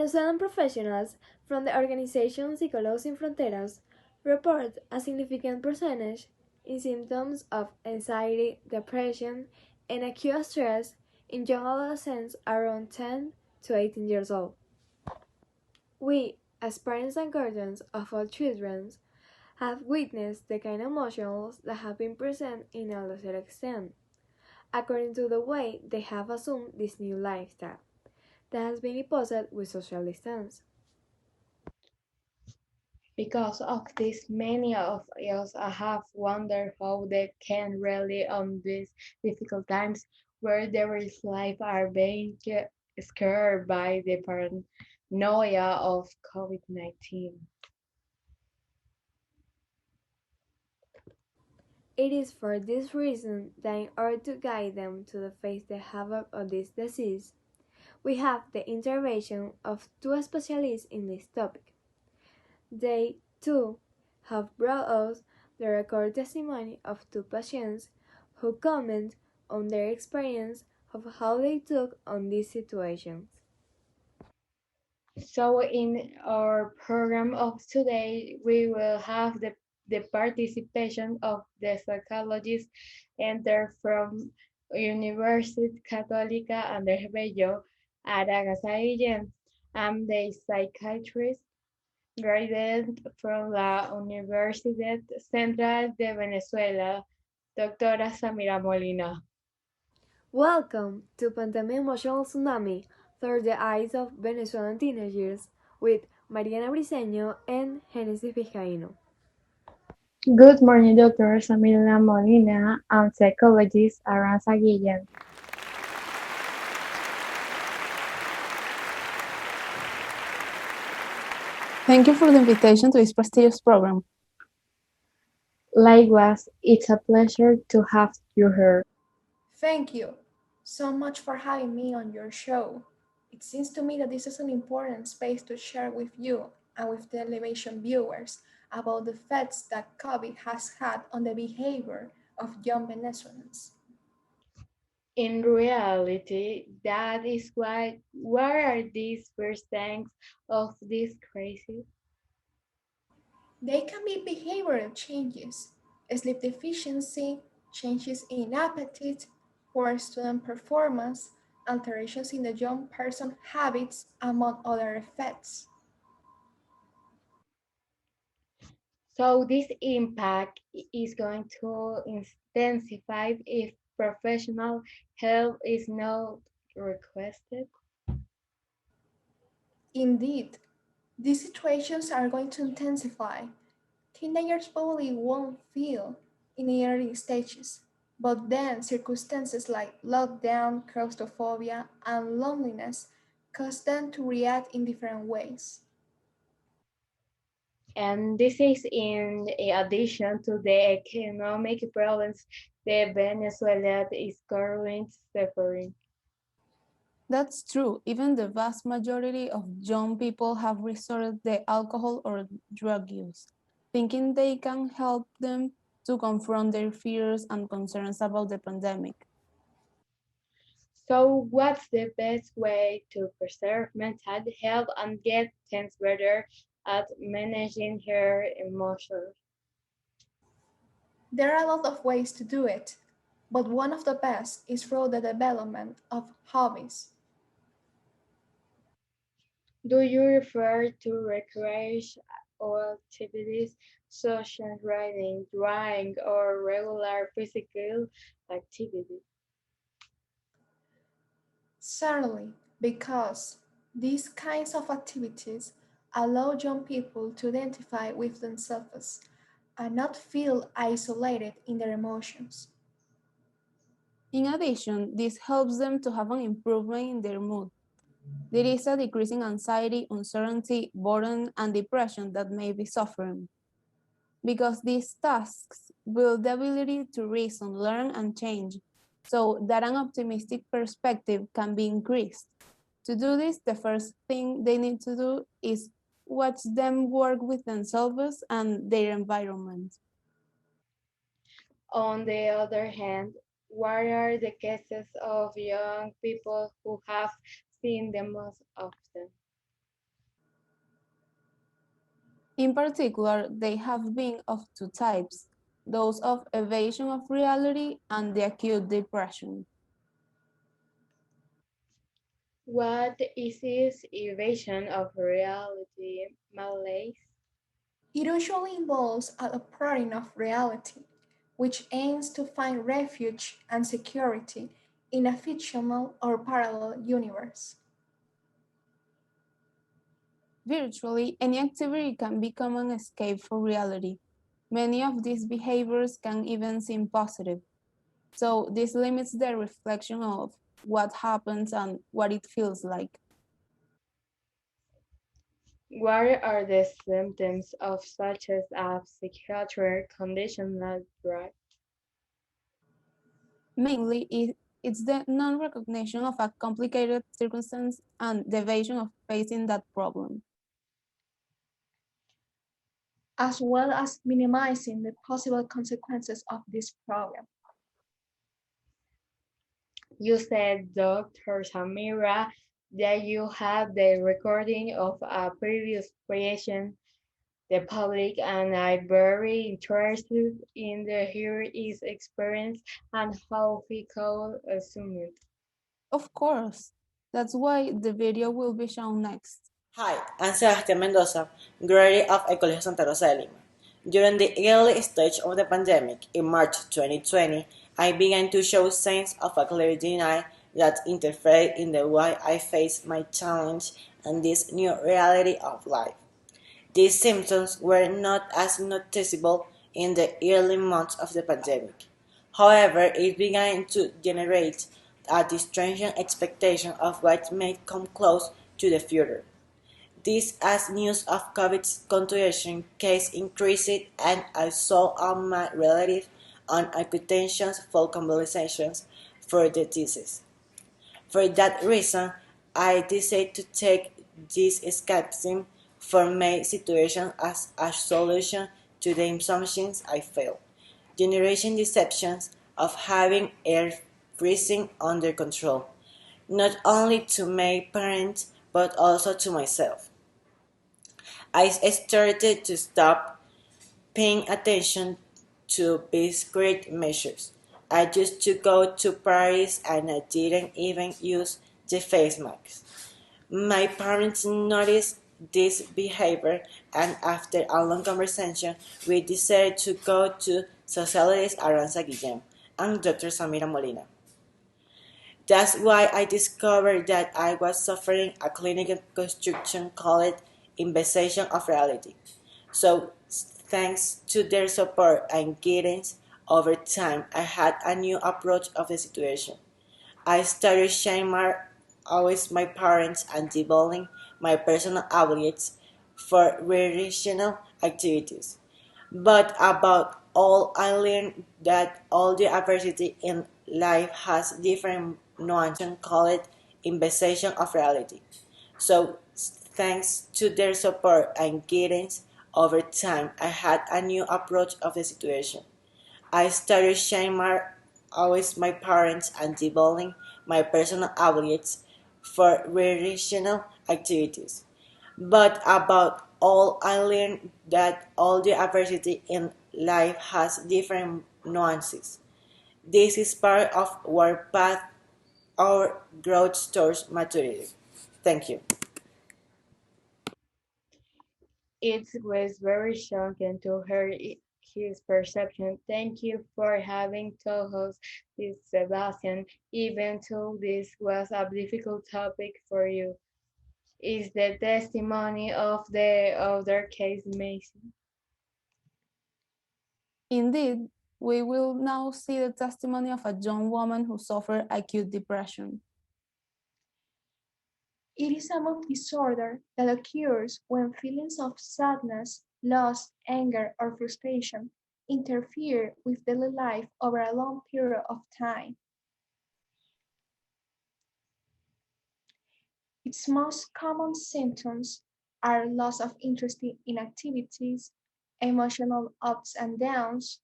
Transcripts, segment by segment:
Venezuelan professionals from the organization Psicólogos Sin Fronteras report a significant percentage in symptoms of anxiety, depression, and acute stress in young adolescents around 10 to 18 years old. We, as parents and guardians of all children, have witnessed the kind of emotions that have been present in a lesser extent, according to the way they have assumed this new lifestyle that has been imposed with social distance. Because of this, many of us have wondered how they can rally on these difficult times where their life are being scared by the paranoia of COVID-19. It is for this reason that in order to guide them to face the havoc of this disease, we have the intervention of two specialists in this topic. They, too, have brought us the record testimony of two patients who comment on their experience of how they took on these situations. So in our program of today, we will have the participation of the psychologists and they're from Universidad Católica Andrés Bello, Aragasa Guillén. I'm the psychiatrist graduate from la Universidad Central de Venezuela, Doctora Samira Molina. Welcome to Pandemic Emotional Tsunami Through the Eyes of Venezuelan Teenagers with Mariana Briceño and Genesis Vizcaíno. Good morning, Dr. Samira Molina. I'm psychologist Aranza Guillén. Thank you for the invitation to this prestigious program. Likewise, it's a pleasure to have you here. Thank you so much for having me on your show. It seems to me that this is an important space to share with you and with the elevation viewers about the effects that COVID has had on the behavior of young Venezuelans. In reality, that is why. What are these first things of this crisis? They can be behavioral changes, sleep deficiency, changes in appetite, poor student performance, alterations in the young person habits, among other effects. So this impact is going to intensify if professional help is not requested. Indeed, these situations are going to intensify. Teenagers probably won't feel in the early stages, but then circumstances like lockdown, claustrophobia, and loneliness cause them to react in different ways. And this is in addition to the economic problems that Venezuela is currently suffering. That's true. Even the vast majority of young people have resorted to alcohol or drug use, thinking they can help them to confront their fears and concerns about the pandemic. So what's the best way to preserve mental health and get things better at managing her emotions? There are a lot of ways to do it, but one of the best is through the development of hobbies. Do you refer to recreation or activities such as writing, drawing, or regular physical activity? Certainly, because these kinds of activities allow young people to identify with themselves and not feel isolated in their emotions. In addition, this helps them to have an improvement in their mood. There is a decrease in anxiety, uncertainty, boredom, and depression that may be suffering. Because these tasks build the ability to reason, learn, and change, so that an optimistic perspective can be increased. To do this, the first thing they need to do is watch them work with themselves and their environment. On the other hand, what are the cases of young people who have seen the most often? In particular, they have been of two types, those of evasion of reality and the acute depression. What is this evasion of reality malaise? It usually involves a uprooting of reality, which aims to find refuge and security in a fictional or parallel universe. Virtually, any activity can become an escape for reality. Many of these behaviors can even seem positive. So this limits the reflection of what happens and what it feels like. What are the symptoms of such as a psychiatric condition like drug? Mainly, it's the non-recognition of a complicated circumstance and the evasion of facing that problem. as well as minimizing the possible consequences of this problem. You said, Dr. Samira, that you have the recording of a previous creation. The public and I very interested in the hear his experience and how he could assume it. Of course, that's why the video will be shown next. Hi, I'm Sebastián Mendoza, graduate of El Colegio Santa Rosa de Lima. During the early stage of the pandemic in March 2020, I began to show signs of a clear denial that interfered in the way I faced my challenge and this new reality of life. These symptoms were not as noticeable in the early months of the pandemic. However, it began to generate a distortion expectation of what may come close to the future. This as news of COVID's continuation case increased and I saw all my relatives on occupations for convalescence for the disease. For that reason, I decided to take this escapism from my situation as a solution to the assumptions I felt. Generation deceptions of having air freezing under control, not only to my parents but also to myself. I started to stop paying attention to discrete measures. I used to go to parties and I didn't even use the face mask. My parents noticed this behavior and after a long conversation we decided to go to sociologist Aranza Guillem and Dr. Samira Molina. That's why I discovered that I was suffering a clinical construction called inversion of reality. So, thanks to their support and guidance over time, I had a new approach of the situation. I started sharing always my parents and developing my personal abilities for recreational activities. But about all, I learned that all the adversity in life has different nuances called inversion of reality. So, thanks to their support and guidance over time, I had a new approach of the situation. I started sharing always my parents and developing my personal abilities for recreational activities. But about all, I learned that all the adversity in life has different nuances. This is part of our path, our growth towards maturity. Thank you. It was very shocking to hear his perception. Thank you for having told us this, Sebastian, even though this was a difficult topic for you. Is the testimony of the other case amazing? Indeed, we will now see the testimony of a young woman who suffered acute depression. It is a mood disorder that occurs when feelings of sadness, loss, anger, or frustration interfere with daily life over a long period of time. Its most common symptoms are loss of interest in activities, emotional ups and downs,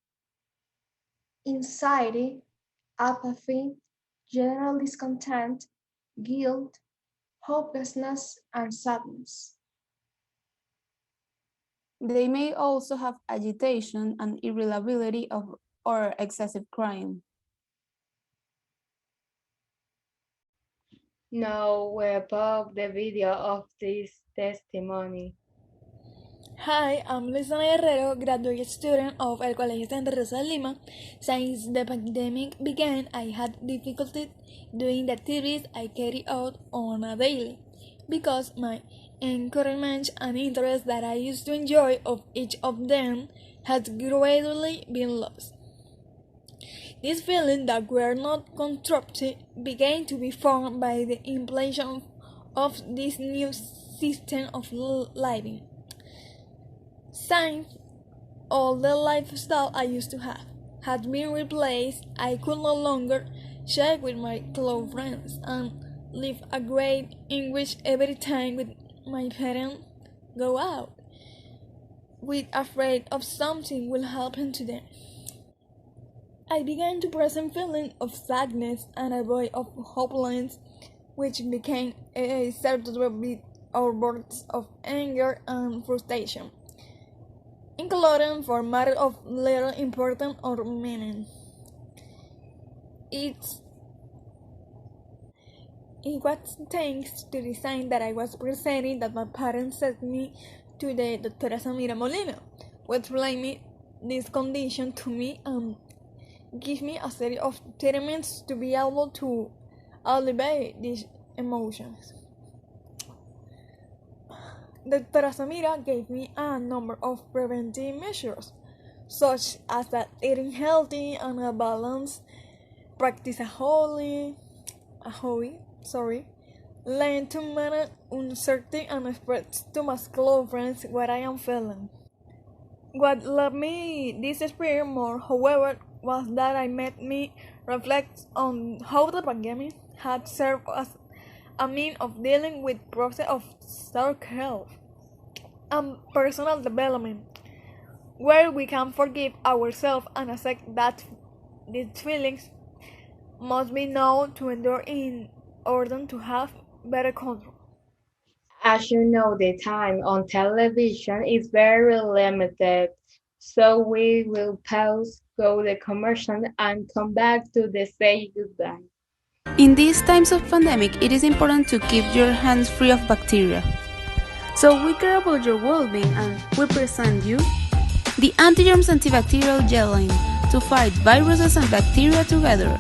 anxiety, apathy, general discontent, guilt, hopelessness, and sadness. They may also have agitation and irritability or excessive crying. Now we above the video of this testimony. Hi, I'm Lisa Guerrero, graduate student of El Colegio Santa Rosa de Lima. Since the pandemic began, I had difficulty doing the activities I carry out on a daily because my encouragement and interest that I used to enjoy of each of them has gradually been lost. This feeling that we're not constructed began to be formed by the implementation of this new system of living. Since all the lifestyle I used to have had been replaced, I could no longer shake with my close friends and live a great anguish every time with my parents go out, with afraid of something will happen to them. I began to present feeling of sadness and a void of hopelessness, which became a certain bit outbursts of anger and frustration, including for matters of little importance or meaning. It was thanks to the sign that I was presenting that my parents sent me to the Doctora Samira Molina, who explained this condition to me and give me a series of treatments to be able to alleviate these emotions. Doctora Samira gave me a number of preventive measures, such as that eating healthy and a balanced, practice a hobby, learn to manage uncertainty and express to my close friends what I am feeling. What led me this experience more, however, was that I made me reflect on how the pandemic had served as a means of dealing with process of self-help and personal development, where we can forgive ourselves and accept that these feelings must be known to endure in order to have better control. As you know, the time on television is very limited, so we will pause, go the commercial, and come back to the say goodbye. In these times of pandemic, it is important to keep your hands free of bacteria. So we care about your well-being and we present you the Antigerms Antibacterial Gel Line to fight viruses and bacteria together.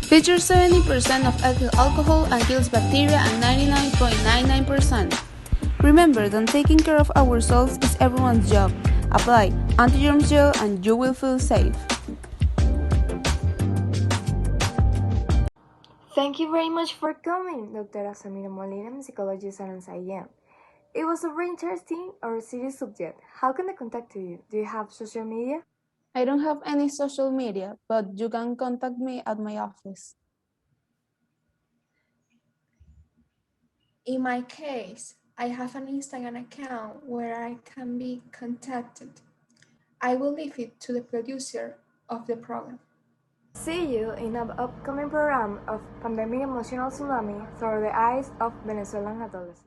Features 70% of ethyl alcohol and kills bacteria at 99.99%. Remember that taking care of ourselves is everyone's job. Apply Antigerms Gel and you will feel safe. Thank you very much for coming, Dr. Samira Molina, psychologist at NCIM. It was a very interesting or serious subject. How can I contact you? Do you have social media? I don't have any social media, but you can contact me at my office. In my case, I have an Instagram account where I can be contacted. I will leave it to the producer of the program. See you in an upcoming program of Pandemic Emotional Tsunami through the eyes of Venezuelan adolescents.